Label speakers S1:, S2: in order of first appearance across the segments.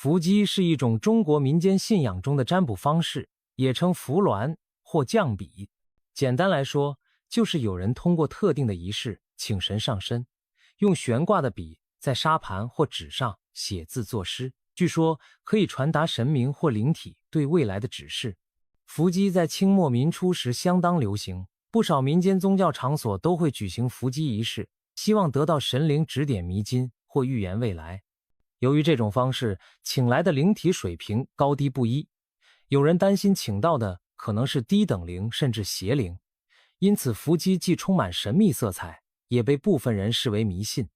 S1: 伏击是一种中国民间信仰中的占卜方式，也称伏鸾或降笔。简单来说，就是有人通过特定的仪式请神上身，用悬挂的笔在沙盘或纸上写字作诗，据说可以传达神明或灵体对未来的指示。伏击在清末民初时相当流行，不少民间宗教场所都会举行伏击仪式，希望得到神灵指点迷津或预言未来。由于这种方式请来的灵体水平高低不一，有人担心请到的可能是低等灵甚至邪灵，因此伏击既充满神秘色彩，也被部分人视为迷信。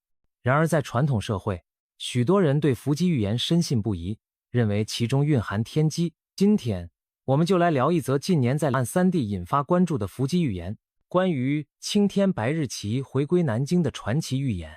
S1: 然而在传统社会，许多人对伏击预言深信不疑，认为其中蕴含天机。今天我们就来聊一则近年在两岸三地引发关注的伏击预言，关于青天白日旗回归南京的传奇预言。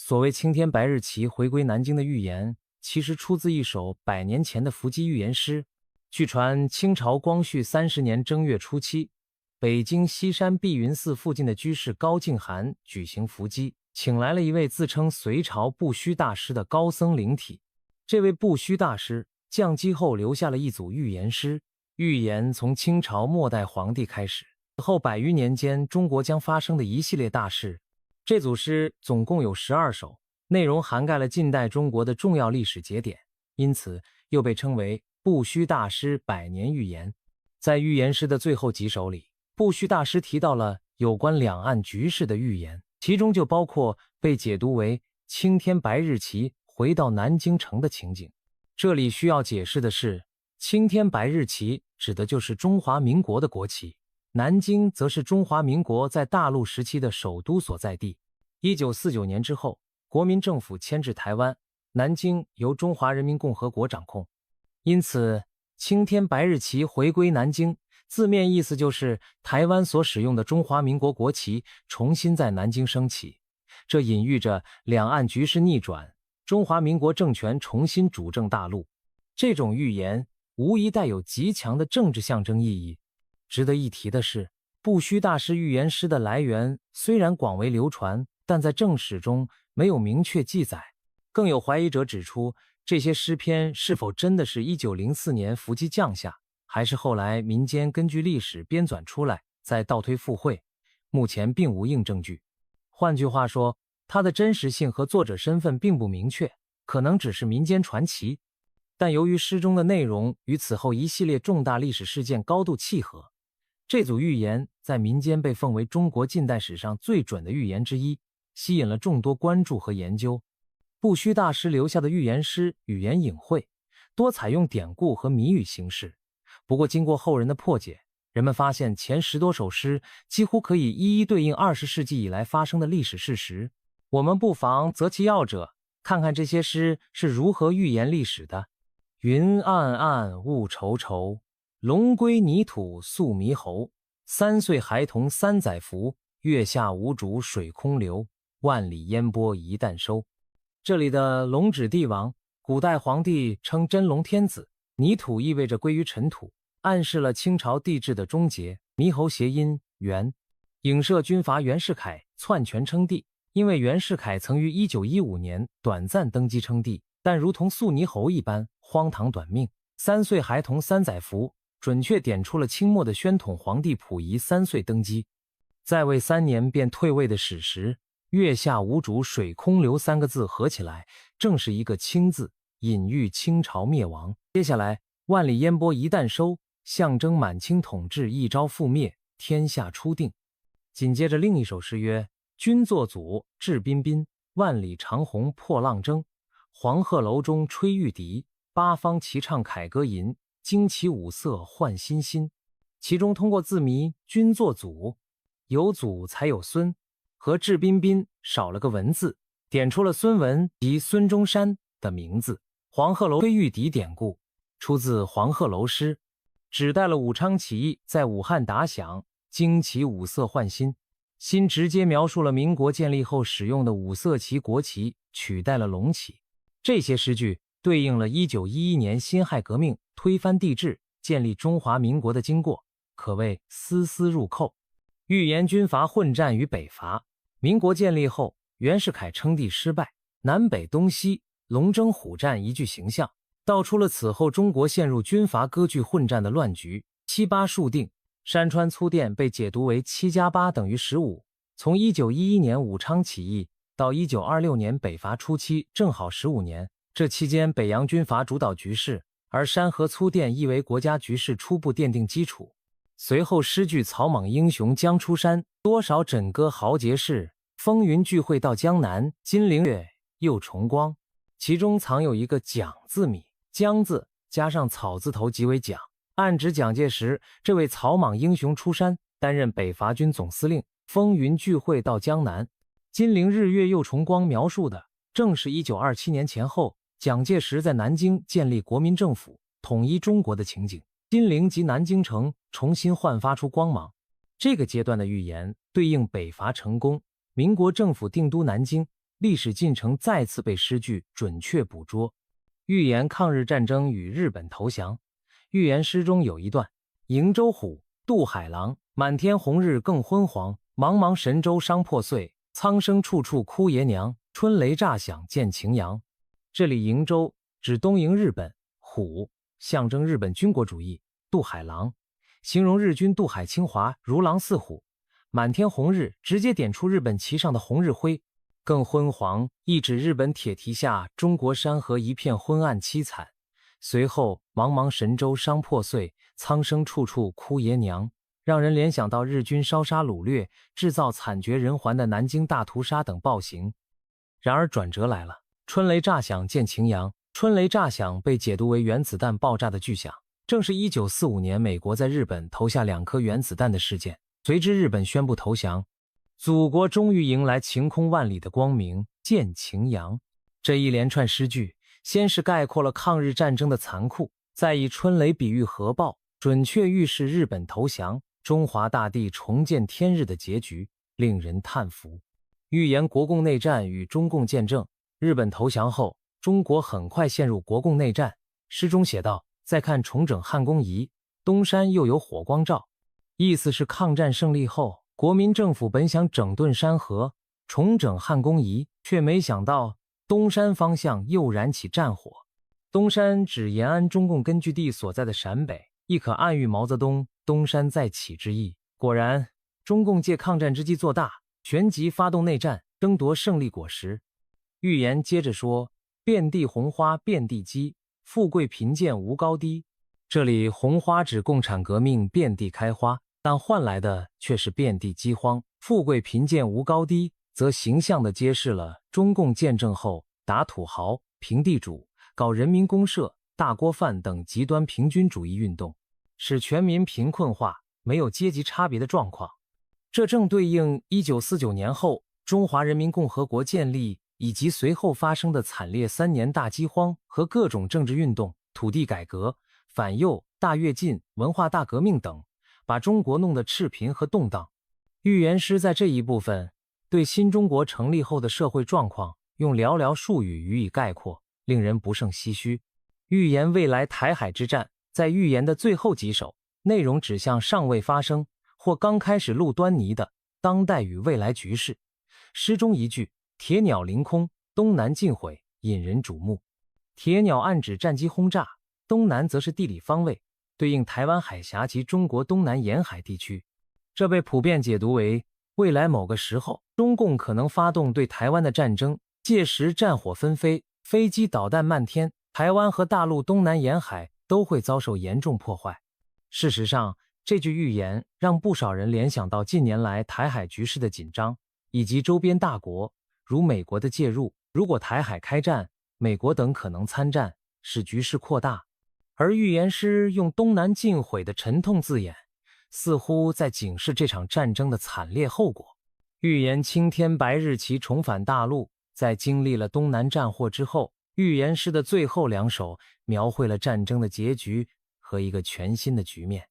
S1: 所谓青天白日旗回归南京的预言，其实出自一首100年前的伏击预言诗。据传清朝光绪30年正月初七，北京西山碧云寺附近的居士高敬涵举行伏击，请来了一位自称隋朝不虚大师的高僧灵体。这位不虚大师降机后留下了一组预言诗，预言从清朝末代皇帝开始，后100余年间中国将发生的一系列大事。这组诗总共有12首，内容涵盖了近代中国的重要历史节点，因此又被称为不虚大师100年预言。在预言诗的最后几首里，不虚大师提到了有关两岸局势的预言，其中就包括被解读为青天白日旗回到南京城的情景。这里需要解释的是，青天白日旗指的就是中华民国的国旗，南京则是中华民国在大陆时期的首都所在地。1949年之后，国民政府迁至台湾，南京由中华人民共和国掌控，因此青天白日旗回归南京，字面意思就是台湾所使用的中华民国国旗重新在南京升起，这隐喻着两岸局势逆转，中华民国政权重新主政大陆。这种预言无疑带有极强的政治象征意义。值得一提的是，不虚大师预言诗的来源虽然广为流传，但在正史中没有明确记载。更有怀疑者指出，这些诗篇是否真的是1904年伏击降下，还是后来民间根据历史编纂出来再倒推附会，目前并无硬证据。换句话说，它的真实性和作者身份并不明确，可能只是民间传奇。但由于诗中的内容与此后一系列重大历史事件高度契合，这组预言在民间被奉为中国近代史上最准的预言之一，吸引了众多关注和研究。不虚大师留下的预言诗语言隐晦，多采用典故和谜语形式。不过经过后人的破解，人们发现前10多首诗几乎可以一一对应20世纪以来发生的历史事实。我们不妨择其要者，看看这些诗是如何预言历史的。云暗暗雾稠稠，龙归泥土宿猕猴。3岁孩童3载服，月下无主水空流。万里烟波一旦收。这里的龙指帝王，古代皇帝称真龙天子，泥土意味着归于尘土，暗示了清朝帝制的终结。猕猴谐音袁，影射军阀袁世凯篡权称帝。因为袁世凯曾于1915年短暂登基称帝，但如同宿猕猴一般荒唐短命。3岁孩童3载服，准确点出了清末的宣统皇帝溥仪3岁登基，在位3年便退位的史实。月下无主水空流3个字合起来正是一个清字，隐喻清朝灭亡。接下来万里烟波一旦收，象征满清统治一朝覆灭，天下初定。紧接着另一首诗曰：君作祖志彬彬，万里长虹破浪征。黄鹤楼中吹玉笛，八方齐唱凯歌吟。旌旗五色换新新。其中通过字谜君作祖，有祖才有孙，和志彬彬少了个文字，点出了孙文及孙中山的名字。黄鹤楼吹玉笛典故出自黄鹤楼诗，指代了武昌起义在武汉打响，旌旗五色换新。新直接描述了民国建立后使用的五色旗国旗取代了龙旗。这些诗句对应了1911年辛亥革命推翻帝制，建立中华民国的经过，可谓丝丝入扣。预言军阀混战与北伐。民国建立后，袁世凯称帝失败，南北东西龙争虎战一具形象。道出了此后中国陷入军阀割据混战的乱局。七八数定，山川粗甸被解读为7+8等于15。从1911年武昌起义到1926年北伐初期，正好15年。这期间，北洋军阀主导局势，而山河粗甸亦为国家局势初步奠定基础。随后诗句草莽英雄将出山，多少枕歌豪杰士，风云聚会到江南，金陵月又重光。其中藏有一个蒋字谜，江字加上草字头即为蒋，暗指蒋介石这位草莽英雄出山，担任北伐军总司令。风云聚会到江南，金陵日月又重光，描述的正是1927年前后蒋介石在南京建立国民政府，统一中国的情景。金陵及南京城重新焕发出光芒。这个阶段的预言对应北伐成功，民国政府定都南京，历史进程再次被诗句准确捕捉。预言抗日战争与日本投降。预言诗中有一段：瀛洲虎，渡海狼，满天红日更昏黄，茫茫神州伤破碎，苍生处处哭爷娘，春雷炸响见晴阳。这里瀛洲指东瀛日本，虎象征日本军国主义，渡海狼形容日军渡海侵华如狼似虎，满天红日直接点出日本旗上的红日徽，更昏黄意指日本铁蹄下中国山河一片昏暗凄惨。随后茫茫神州伤破碎，苍生处处哭爷娘，让人联想到日军烧杀掳掠，制造惨绝人寰的南京大屠杀等暴行。然而转折来了，春雷炸响见晴阳。春雷炸响被解读为原子弹爆炸的巨响，正是1945年美国在日本投下2颗原子弹的事件。随之日本宣布投降，祖国终于迎来晴空万里的光明，见晴阳。这一连串诗句先是概括了抗日战争的残酷，再以春雷比喻核爆，准确预示日本投降，中华大地重见天日的结局，令人叹服。预言国共内战与中共建政。日本投降后，中国很快陷入国共内战。诗中写道：再看重整汉宫仪，东山又有火光照。意思是抗战胜利后，国民政府本想整顿山河，重整汉宫仪，却没想到东山方向又燃起战火。东山指延安中共根据地所在的陕北，亦可暗喻毛泽东东山再起之意。果然，中共借抗战之机做大，旋即发动内战，争夺胜利果实。预言接着说：遍地红花遍地鸡，富贵贫贱无高低。这里红花指共产革命遍地开花，但换来的却是遍地饥荒。富贵贫贱无高低，则形象地揭示了中共建政后打土豪、平地主、搞人民公社、大锅饭等极端平均主义运动，使全民贫困化，没有阶级差别的状况。这正对应1949年后中华人民共和国建立以及随后发生的惨烈3年大饥荒和各种政治运动、土地改革、反右、大跃进、文化大革命等，把中国弄得赤贫和动荡。预言诗在这一部分对新中国成立后的社会状况用寥寥数语予以概括，令人不胜唏嘘。预言未来台海之战，在预言的最后几首，内容指向尚未发生或刚开始露端倪的当代与未来局势。诗中一句铁鸟凌空，东南尽毁，引人瞩目。铁鸟暗指战机轰炸，东南则是地理方位，对应台湾海峡及中国东南沿海地区。这被普遍解读为未来某个时候，中共可能发动对台湾的战争，届时战火纷飞，飞机导弹漫天，台湾和大陆东南沿海都会遭受严重破坏。事实上，这句预言让不少人联想到近年来台海局势的紧张，以及周边大国如美国的介入，如果台海开战，美国等可能参战，使局势扩大。而预言诗用东南尽毁的沉痛字眼，似乎在警示这场战争的惨烈后果。预言青天白日旗重返大陆，在经历了东南战祸之后，预言诗的最后2首描绘了战争的结局和一个全新的局面。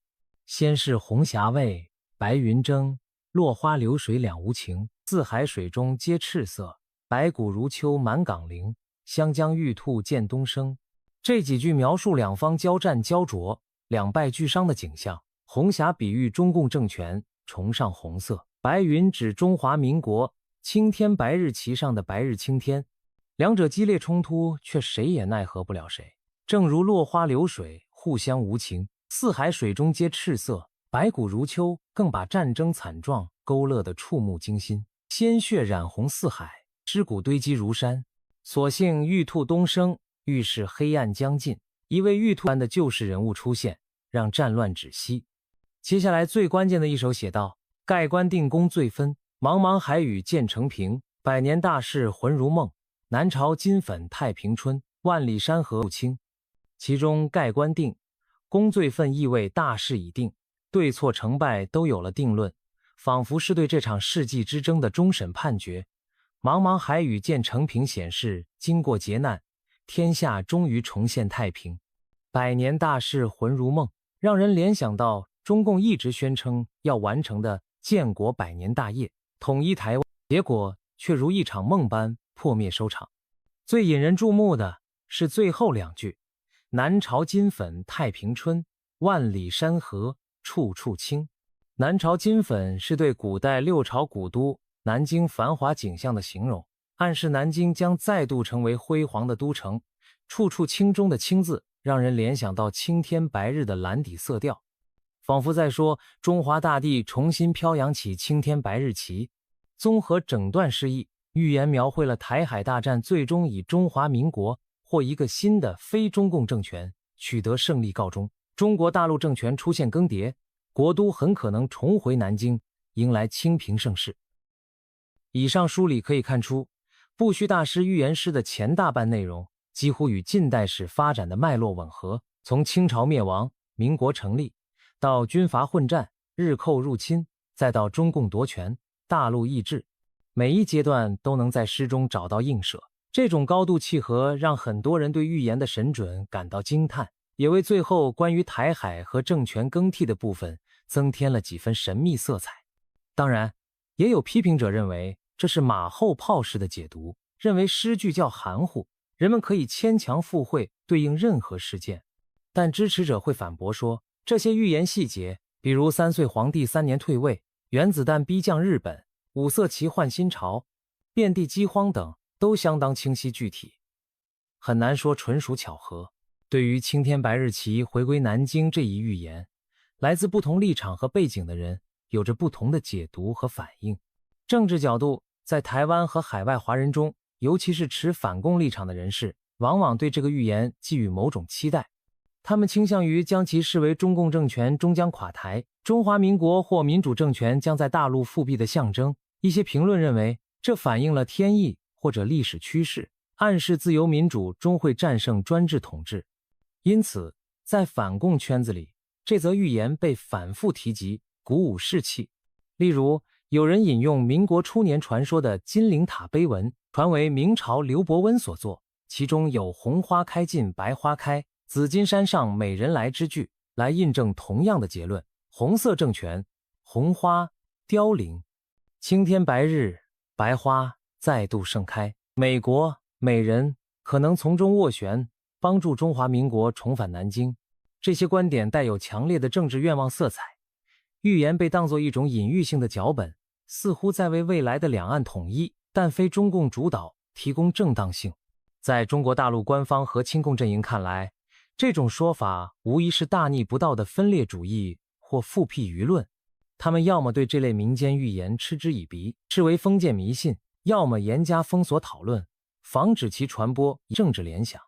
S1: 先是红霞蔚，白云蒸，落花流水两无情，四海水中皆赤色，白骨如秋满港陵，湘江玉兔见东升。这几句描述两方交战焦灼、两败俱伤的景象。红霞比喻中共政权崇尚红色，白云指中华民国，青天白日旗上的白日青天。两者激烈冲突，却谁也奈何不了谁。正如落花流水，互相无情，四海水中皆赤色，白骨如秋，更把战争惨状勾勒得触目惊心。鲜血染红四海，尸骨堆积如山。所幸玉兔东升，预示黑暗将近，一位玉兔般的救世人物出现，让战乱止息。接下来最关键的一首写道：盖棺定功最分，茫茫海宇渐成平。百年大事魂如梦，南朝金粉太平春。万里山河不清。其中盖棺定功最分意味大势已定，对错成败都有了定论，仿佛是对这场世纪之争的终审判决。茫茫海宇渐成平显示经过劫难，天下终于重现太平。百年大事魂如梦，让人联想到中共一直宣称要完成的建国百年大业，统一台湾，结果却如一场梦般破灭收场。最引人注目的是最后两句：南朝金粉太平春，万里山河处处清。南朝金粉是对古代六朝古都南京繁华景象的形容，暗示南京将再度成为辉煌的都城。处处清中的清字让人联想到青天白日的蓝底色调，仿佛在说中华大地重新飘扬起青天白日旗。综合整段诗意，预言描绘了台海大战最终以中华民国或一个新的非中共政权取得胜利告终，中国大陆政权出现更迭，国都很可能重回南京，迎来清平盛世。以上梳理可以看出，不虚大师预言诗的前大半内容几乎与近代史发展的脉络吻合，从清朝灭亡、民国成立，到军阀混战、日寇入侵，再到中共夺权、大陆易帜，每一阶段都能在诗中找到映射。这种高度契合让很多人对预言的神准感到惊叹，也为最后关于台海和政权更替的部分增添了几分神秘色彩。当然，也有批评者认为这是马后炮式的解读，认为诗句较含糊，人们可以牵强附会对应任何事件。但支持者会反驳说，这些预言细节，比如3岁皇帝3年退位、原子弹逼降日本、五色旗换新朝、遍地饥荒等，都相当清晰具体，很难说纯属巧合。对于青天白日旗回归南京这一预言，来自不同立场和背景的人有着不同的解读和反应。政治角度，在台湾和海外华人中，尤其是持反共立场的人士，往往对这个预言寄予某种期待，他们倾向于将其视为中共政权终将垮台，中华民国或民主政权将在大陆复辟的象征。一些评论认为，这反映了天意或者历史趋势，暗示自由民主终会战胜专制统治。因此，在反共圈子里，这则预言被反复提及，鼓舞士气。例如，有人引用民国初年传说的金陵塔碑文，传为明朝刘伯温所作，其中有红花开尽白花开，紫金山上美人来之句，来印证同样的结论：红色政权，红花凋零，青天白日，白花再度盛开，美国美人可能从中斡旋，帮助中华民国重返南京。这些观点带有强烈的政治愿望色彩，预言被当作一种隐喻性的脚本，似乎在为未来的两岸统一，但非中共主导提供正当性。在中国大陆官方和亲共阵营看来，这种说法无疑是大逆不道的分裂主义或复辟舆论。他们要么对这类民间预言嗤之以鼻，视为封建迷信，要么严加封锁讨论，防止其传播政治联想。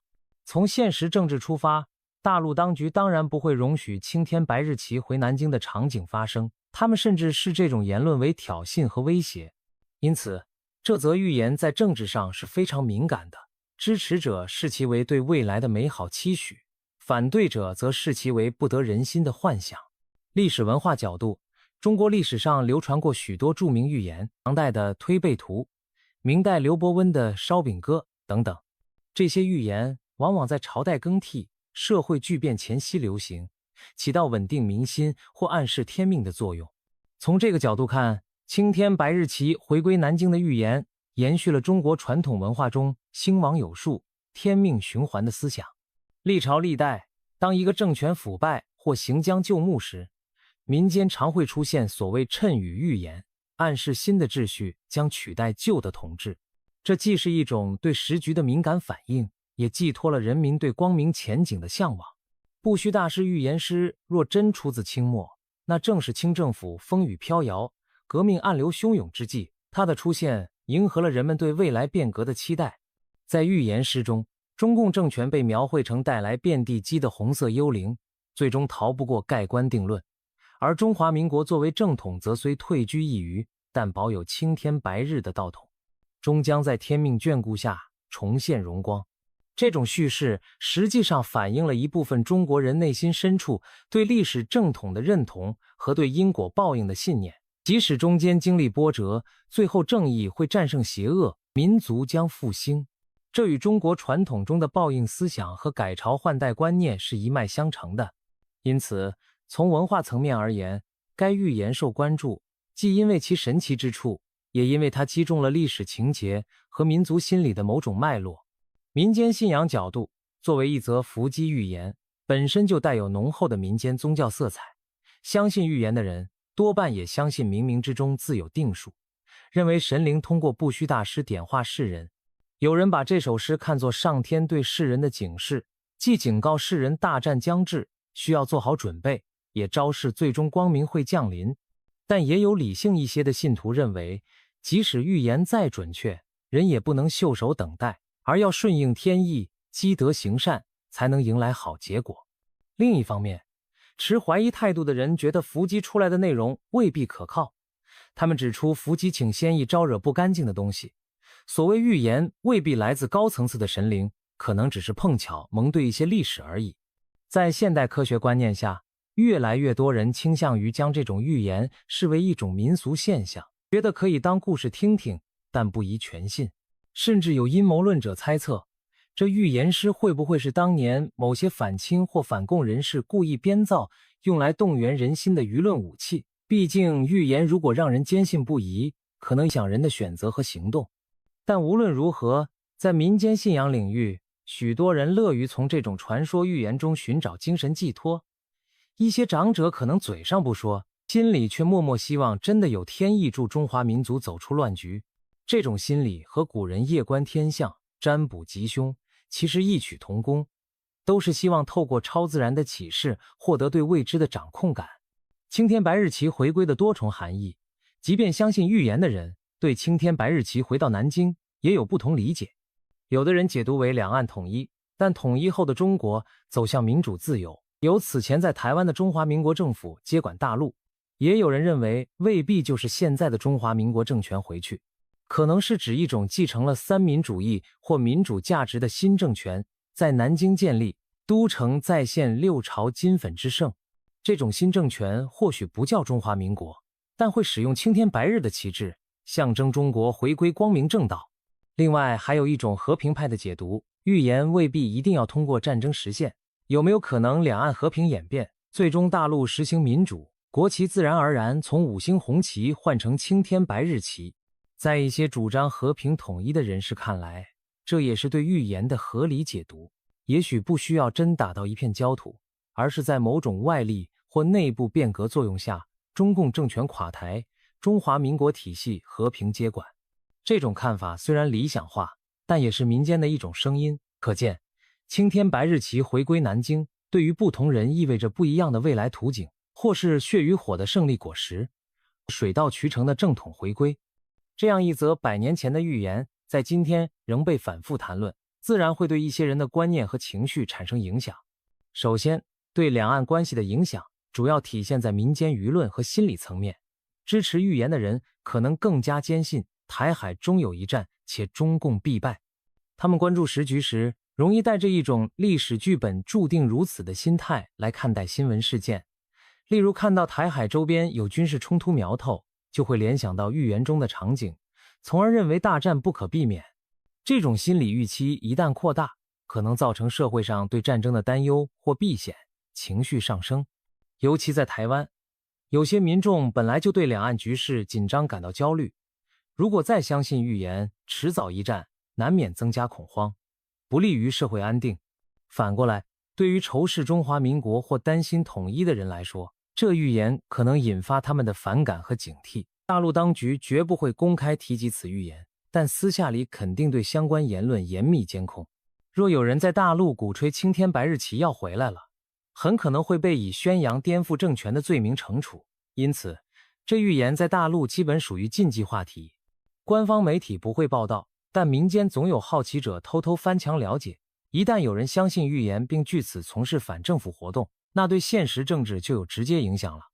S1: 从现实政治出发，大陆当局当然不会容许青天白日旗回南京的场景发生，他们甚至视这种言论为挑衅和威胁。因此，这则预言在政治上是非常敏感的，支持者视其为对未来的美好期许，反对者则视其为不得人心的幻想。历史文化角度，中国历史上流传过许多著名预言，唐代的推背图、明代刘伯温的烧饼歌等等。这些预言往往在朝代更替、社会巨变前夕流行，起到稳定民心或暗示天命的作用。从这个角度看，青天白日旗回归南京的预言延续了中国传统文化中兴亡有术、天命循环的思想。历朝历代，当一个政权腐败或行将就木时，民间常会出现所谓谶语预言，暗示新的秩序将取代旧的统治。这既是一种对时局的敏感反应，也寄托了人民对光明前景的向往。不虚大师预言诗若真出自清末，那正是清政府风雨飘摇、革命暗流汹涌之际，它的出现迎合了人们对未来变革的期待。在预言诗中，中共政权被描绘成带来遍地鸡的红色幽灵，最终逃不过盖棺定论；而中华民国作为正统，则虽退居一隅，但保有青天白日的道统，终将在天命眷顾下重现荣光。这种叙事实际上反映了一部分中国人内心深处对历史正统的认同和对因果报应的信念。即使中间经历波折，最后正义会战胜邪恶，民族将复兴。这与中国传统中的报应思想和改朝换代观念是一脉相承的。因此，从文化层面而言，该预言受关注，既因为其神奇之处，也因为它击中了历史情节和民族心理的某种脉络。民间信仰角度，作为一则伏击预言，本身就带有浓厚的民间宗教色彩。相信预言的人多半也相信冥冥之中自有定数，认为神灵通过不虚大师点化世人。有人把这首诗看作上天对世人的警示，既警告世人大战将至，需要做好准备，也昭示最终光明会降临。但也有理性一些的信徒认为，即使预言再准确，人也不能袖手等待，而要顺应天意，积德行善，才能迎来好结果。另一方面，持怀疑态度的人觉得伏击出来的内容未必可靠，他们指出伏击请先意招惹不干净的东西，所谓预言未必来自高层次的神灵，可能只是碰巧蒙对一些历史而已。在现代科学观念下，越来越多人倾向于将这种预言视为一种民俗现象，觉得可以当故事听听，但不宜全信。甚至有阴谋论者猜测，这预言诗会不会是当年某些反清或反共人士故意编造，用来动员人心的舆论武器？毕竟预言如果让人坚信不疑，可能影响人的选择和行动。但无论如何，在民间信仰领域，许多人乐于从这种传说预言中寻找精神寄托。一些长者可能嘴上不说，心里却默默希望真的有天意助中华民族走出乱局。这种心理和古人夜观天象、占卜吉凶其实异曲同工，都是希望透过超自然的启示获得对未知的掌控感。青天白日旗回归的多重含义，即便相信预言的人对青天白日旗回到南京也有不同理解。有的人解读为两岸统一，但统一后的中国走向民主自由，由此前在台湾的中华民国政府接管大陆。也有人认为未必就是现在的中华民国政权回去，可能是指一种继承了三民主义或民主价值的新政权在南京建立，都城再现六朝金粉之盛。这种新政权或许不叫中华民国，但会使用青天白日的旗帜，象征中国回归光明正道。另外还有一种和平派的解读，预言未必一定要通过战争实现，有没有可能两岸和平演变，最终大陆实行民主，国旗自然而然从五星红旗换成青天白日旗。在一些主张和平统一的人士看来，这也是对预言的合理解读。也许不需要真打到一片焦土，而是在某种外力或内部变革作用下，中共政权垮台，中华民国体系和平接管。这种看法虽然理想化，但也是民间的一种声音。可见，青天白日旗回归南京，对于不同人意味着不一样的未来图景，或是血与火的胜利果实，水到渠成的正统回归。这样一则100年前的预言，在今天仍被反复谈论，自然会对一些人的观念和情绪产生影响。首先，对两岸关系的影响主要体现在民间舆论和心理层面。支持预言的人可能更加坚信台海终有一战，且中共必败。他们关注时局时，容易带着一种历史剧本注定如此的心态来看待新闻事件。例如看到台海周边有军事冲突苗头，就会联想到预言中的场景，从而认为大战不可避免。这种心理预期一旦扩大，可能造成社会上对战争的担忧或避险，情绪上升。尤其在台湾，有些民众本来就对两岸局势紧张感到焦虑，如果再相信预言迟早一战，难免增加恐慌，不利于社会安定。反过来，对于仇视中华民国或担心统一的人来说，这预言可能引发他们的反感和警惕。大陆当局绝不会公开提及此预言，但私下里肯定对相关言论严密监控。若有人在大陆鼓吹青天白日旗要回来了，很可能会被以宣扬颠覆政权的罪名惩处。因此，这预言在大陆基本属于禁忌话题，官方媒体不会报道，但民间总有好奇者偷偷翻墙了解。一旦有人相信预言并据此从事反政府活动，那对现实政治就有直接影响了。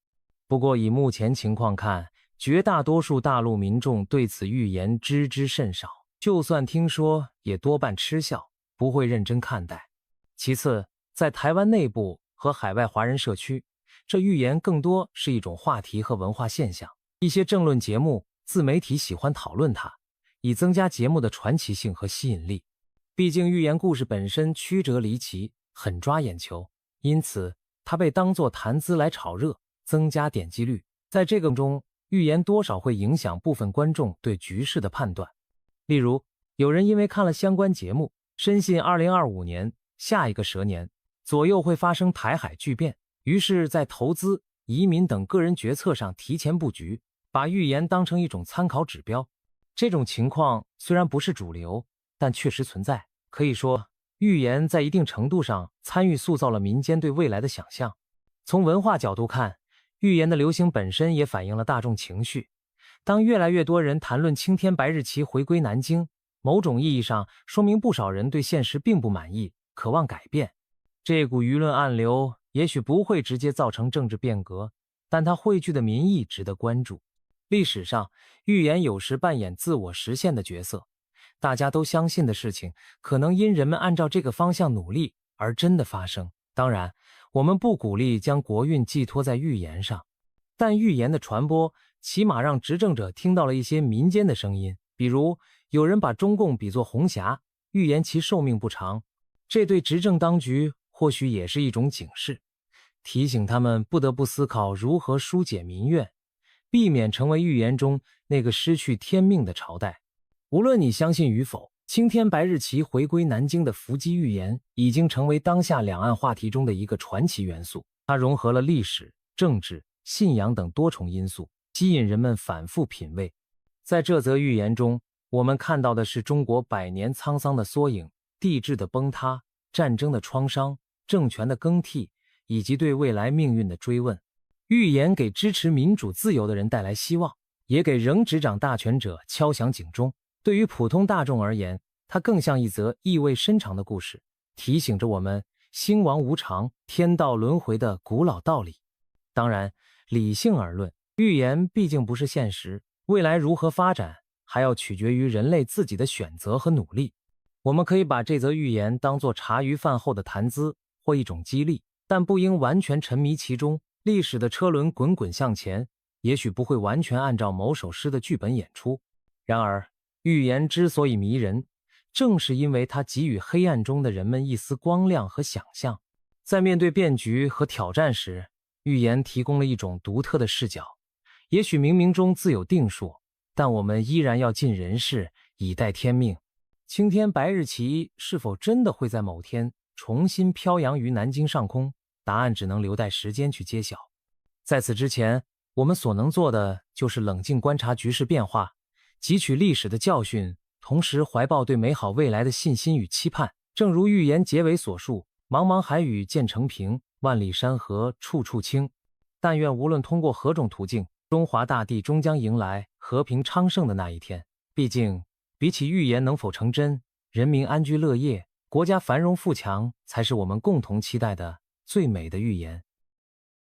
S1: 不过以目前情况看，绝大多数大陆民众对此预言知之甚少，就算听说也多半嗤笑，不会认真看待。其次，在台湾内部和海外华人社区，这预言更多是一种话题和文化现象，一些政论节目、自媒体喜欢讨论它，以增加节目的传奇性和吸引力。毕竟寓言故事本身曲折离奇，很抓眼球，因此它被当作谈资来炒热，增加点击率。在这个中，寓言多少会影响部分观众对局势的判断。例如，有人因为看了相关节目，深信2025年下一个蛇年左右会发生台海巨变，于是在投资、移民等个人决策上提前布局，把预言当成一种参考指标。这种情况虽然不是主流，但确实存在。可以说，预言在一定程度上参与塑造了民间对未来的想象。从文化角度看，预言的流行本身也反映了大众情绪。当越来越多人谈论青天白日旗回归南京，某种意义上说明不少人对现实并不满意，渴望改变。这股舆论暗流也许不会直接造成政治变革，但它汇聚的民意值得关注。历史上，预言有时扮演自我实现的角色，大家都相信的事情，可能因人们按照这个方向努力而真的发生。当然，我们不鼓励将国运寄托在预言上，但预言的传播起码让执政者听到了一些民间的声音，比如有人把中共比作红霞，预言其寿命不长，这对执政当局或许也是一种警示，提醒他们不得不思考如何疏解民怨，避免成为预言中那个失去天命的朝代。无论你相信与否，青天白日旗回归南京的伏击预言已经成为当下两岸话题中的一个传奇元素。它融合了历史、政治、信仰等多重因素，吸引人们反复品味。在这则预言中，我们看到的是中国百年沧桑的缩影，帝制的崩塌，战争的创伤，政权的更替，以及对未来命运的追问。预言给支持民主自由的人带来希望，也给仍执掌大权者敲响警钟。对于普通大众而言，它更像一则意味深长的故事，提醒着我们兴亡无常、天道轮回的古老道理。当然，理性而论，预言毕竟不是现实，未来如何发展，还要取决于人类自己的选择和努力。我们可以把这则预言当作茶余饭后的谈资或一种激励，但不应完全沉迷其中。历史的车轮滚滚向前，也许不会完全按照某首诗的剧本演出。然而，预言之所以迷人，正是因为它给予黑暗中的人们一丝光亮和想象。在面对变局和挑战时，预言提供了一种独特的视角。也许冥冥中自有定数，但我们依然要尽人事，以待天命。青天白日旗是否真的会在某天重新飘扬于南京上空？答案只能留待时间去揭晓。在此之前，我们所能做的就是冷静观察局势变化，汲取历史的教训，同时怀抱对美好未来的信心与期盼。正如预言结尾所述，茫茫海宇渐成平，万里山河处处清。但愿无论通过何种途径，中华大地终将迎来和平昌盛的那一天。毕竟，比起预言能否成真，人民安居乐业、国家繁荣富强才是我们共同期待的最美的预言。